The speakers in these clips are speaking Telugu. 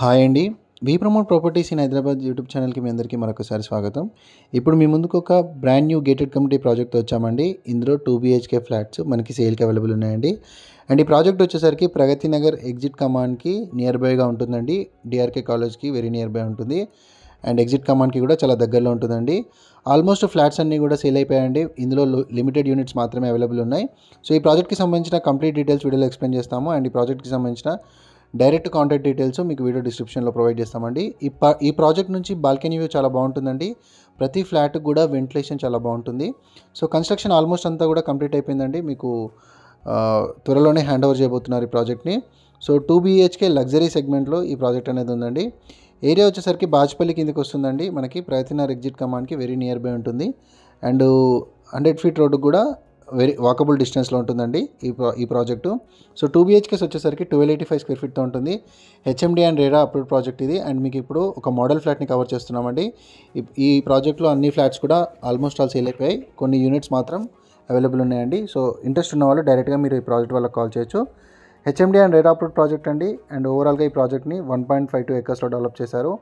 హాయ్ అండి. We promote properties in Hyderabad YouTube ఛానల్కి మీ అందరికీ మరొకసారి స్వాగతం. ఇప్పుడు మీ ముందుకు ఒక brand new gated community project వచ్చామండి. ఇందులో 2 BHK ఫ్లాట్స్ మనకి సేల్కి అవైలబుల్ ఉన్నాయండి. అండ్ ఈ ప్రాజెక్ట్ వచ్చేసరికి ప్రగతి నగర్ ఎగ్జిట్ కమాన్కి నియర్ బైగా ఉంటుందండి. డిఆర్కే కాలేజ్కి వెరీ నియర్ బై ఉంటుంది. అండ్ ఎగ్జిట్ కమాన్కి కూడా చాలా దగ్గరలో ఉంటుందండి. ఆల్మోస్ట్ ఫ్లాట్స్ అన్నీ కూడా సేల్ అయిపోయాయండి. ఇందులో లిమిటెడ్ యూనిట్స్ మాత్రమే అవైలబుల్ ఉన్నాయి. సో ఈ ప్రాజెక్ట్కి సంబంధించిన కంప్లీట్ డీటెయిల్స్ వీడియోలో ఎక్స్ప్లెయిన్ చేస్తాము. అండ్ ఈ ప్రాజెక్ట్కి సంబంధించిన డైరెక్ట్ కాంటాక్ట్ డీటెయిల్స్ మీకు వీడియో డిస్క్రిప్షన్లో ప్రొవైడ్ చేస్తామండి. ఈ ప్రాజెక్ట్ నుంచి బాల్కనీ వ్యూ చాలా బాగుంటుందండి. ప్రతి ఫ్లాట్కి కూడా వెంటిలేషన్ చాలా బాగుంటుంది. సో కన్స్ట్రక్షన్ ఆల్మోస్ట్ అంతా కూడా కంప్లీట్ అయిపోయిందండి. మీకు త్వరలోనే హ్యాండ్ ఓవర్ చేయబోతున్నారు ఈ ప్రాజెక్ట్ని. సో 2 BHK లగ్జరీ సెగ్మెంట్లో ఈ ప్రాజెక్ట్ అనేది ఉందండి. ఏరియా వచ్చేసరికి బాజ్పల్లి కిందకి వస్తుందండి. మనకి ప్రగతినగర్ ఎగ్జిట్ కమాన్కి వెరీ నియర్ బై ఉంటుంది. అండ్ 100 feet రోడ్డు కూడా వెరీ వాకబుల్ డిస్టెన్స్లో ఉంటుందండి ఈ ప్రాజెక్టు. సో 2 BHKs వచ్చేసరికి 1285 square feetతో ఉంటుంది. HMD and RERA approved project ఇది. అండ్ మీకు ఇప్పుడు ఒక మోడల్ ఫ్లాట్ని కవర్ చేస్తున్నామండి. ఈ ప్రాజెక్ట్లో అన్ని ఫ్లాట్స్ కూడా ఆల్మోస్ట్ ఆల్ సేల్ అయిపోయాయి. కొన్ని యూనిట్స్ మాత్రం అవైలబుల్ ఉన్నాయండి. సో ఇంట్రెస్ట్ ఉన్న వాళ్ళు డైరెక్ట్గా మీరు ఈ ప్రాజెక్ట్ వాళ్ళకి కాల్ చేయొచ్చు. HMD and RERA approved project అండి. అండ్ ఓవరాల్గా ఈ ప్రాజెక్ట్ని 1.52 acresలో డెవలప్ చేశారు.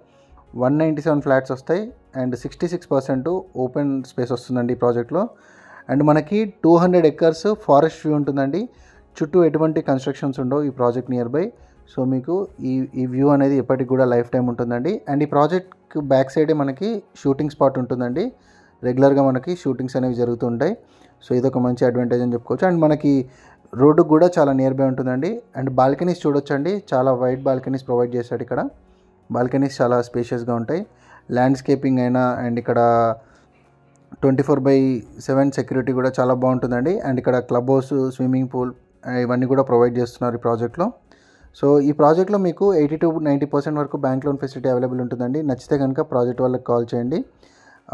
197 ఫ్లాట్స్ వస్తాయి. అండ్ 66% ఓపెన్ స్పేస్ వస్తుందండి ఈ ప్రాజెక్ట్లో. అండ్ మనకి 200 acres ఫారెస్ట్ వ్యూ ఉంటుందండి. చుట్టూ ఎటువంటి కన్స్ట్రక్షన్స్ ఉండవు ఈ ప్రాజెక్ట్ నియర్ బై. సో మీకు ఈ వ్యూ అనేది ఎప్పటికి కూడా లైఫ్ టైం ఉంటుందండి. అండ్ ఈ ప్రాజెక్ట్ బ్యాక్ సైడే మనకి షూటింగ్ స్పాట్ ఉంటుందండి. రెగ్యులర్గా మనకి షూటింగ్స్ అనేవి జరుగుతుంటాయి. సో ఇదొక మంచి అడ్వాంటేజ్ అని చెప్పుకోవచ్చు. అండ్ మనకి రోడ్డు కూడా చాలా నియర్ బై ఉంటుందండి. అండ్ బాల్కనీస్ చూడొచ్చండి. చాలా వైడ్ బాల్కనీస్ ప్రొవైడ్ చేశాడు ఇక్కడ. బాల్కనీస్ చాలా స్పేషియస్గా ఉంటాయి. ల్యాండ్స్కేపింగ్ అయినా అండ్ ఇక్కడ 24/7 సెక్యూరిటీ కూడా చాలా బాగుంటుందండి. అండ్ ఇక్కడ క్లబ్ హౌస్, స్విమ్మింగ్ పూల్ ఇవన్నీ కూడా ప్రొవైడ్ చేస్తున్నారు ఈ ప్రాజెక్ట్లో. సో ఈ ప్రాజెక్ట్లో మీకు 80 to 90% వరకు బ్యాంక్ లోన్ ఫెసిలిటీ అవైలబుల్ ఉంటుందండి. నచ్చితే కనుక ప్రాజెక్ట్ వాళ్ళకి కాల్ చేయండి.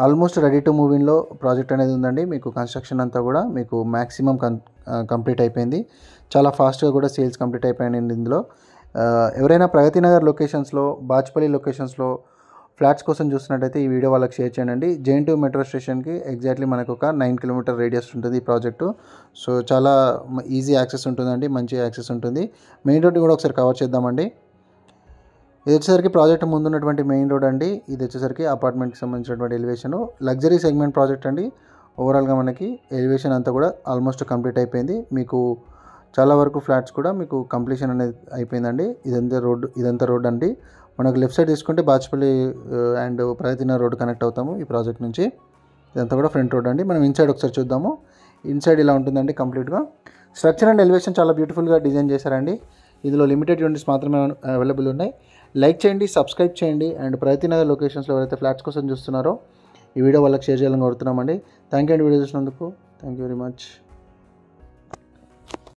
ఆల్మోస్ట్ రెడీ టు మూవ్ ఇన్లో ప్రాజెక్ట్ అనేది ఉందండి. మీకు కన్స్ట్రక్షన్ అంతా కూడా మీకు మ్యాక్సిమం కంప్లీట్ అయిపోయింది. చాలా ఫాస్ట్గా కూడా సేల్స్ కంప్లీట్ అయిపోయాయండి ఇందులో. ఎవరైనా ప్రగతి నగర్ లొకేషన్స్లో, బాజ్పల్లి లొకేషన్స్లో ఫ్లాట్స్ కోసం చూస్తున్నట్టయితే ఈ వీడియో వాళ్ళకి షేర్ చేయండి. JNTU మెట్రో స్టేషన్కి ఎగ్జాక్ట్లీ మనకు ఒక 9 kilometer రేడియస్ ఉంటుంది ఈ ప్రాజెక్టు. సో చాలా ఈజీ యాక్సెస్ ఉంటుందండి. మంచి యాక్సెస్ ఉంటుంది. మెయిన్ రోడ్ని కూడా ఒకసారి కవర్ చేద్దామండి. ఇది వచ్చేసరికి ప్రాజెక్ట్ ముందున్నటువంటి మెయిన్ రోడ్ అండి. ఇది వచ్చేసరికి అపార్ట్మెంట్కి సంబంధించినటువంటి ఎలివేషను. లగ్జరీ సెగ్మెంట్ ప్రాజెక్ట్ అండి. ఓవరాల్గా మనకి ఎలివేషన్ అంతా కూడా ఆల్మోస్ట్ కంప్లీట్ అయిపోయింది. మీకు చాలా వరకు ఫ్లాట్స్ కూడా మీకు కంప్లీషన్ అనేది అయిపోయిందండి. ఇదంతా రోడ్ అండి. మనకు లెఫ్ట్ సైడ్ తీసుకుంటే Bajpalli and Pragathi Nagar road connect అవుతాము ఈ ప్రాజెక్ట్ నుంచి. ఇదంతా కూడా ఫ్రంట్ రోడ్ అండి. మనం ఇన్సైడ్ ఒకసారి చూద్దాము. ఇన్సైడ్ ఇలా ఉంటుందండి కంప్లీట్గా. స్ట్రక్చర్ అండ్ ఎలివేషన్ చాలా బ్యూటిఫుల్గా డిజైన్ చేశారండి. ఇందులో లిమిటెడ్ యూనిట్స్ మాత్రమే అవైలబుల్ ఉన్నాయి. లైక్ చేయండి, సబ్స్క్రైబ్ చేయండి. అండ్ ప్రగతినగర్ లొకేషన్స్లో ఎవరైతే ఫ్లాట్స్ కోసం చూస్తున్నారో ఈ వీడియో వాళ్ళకి షేర్ చేయాలని కోరుతున్నామండి. థ్యాంక్ యూ అండి వీడియో చూసినందుకు. Thank you very much.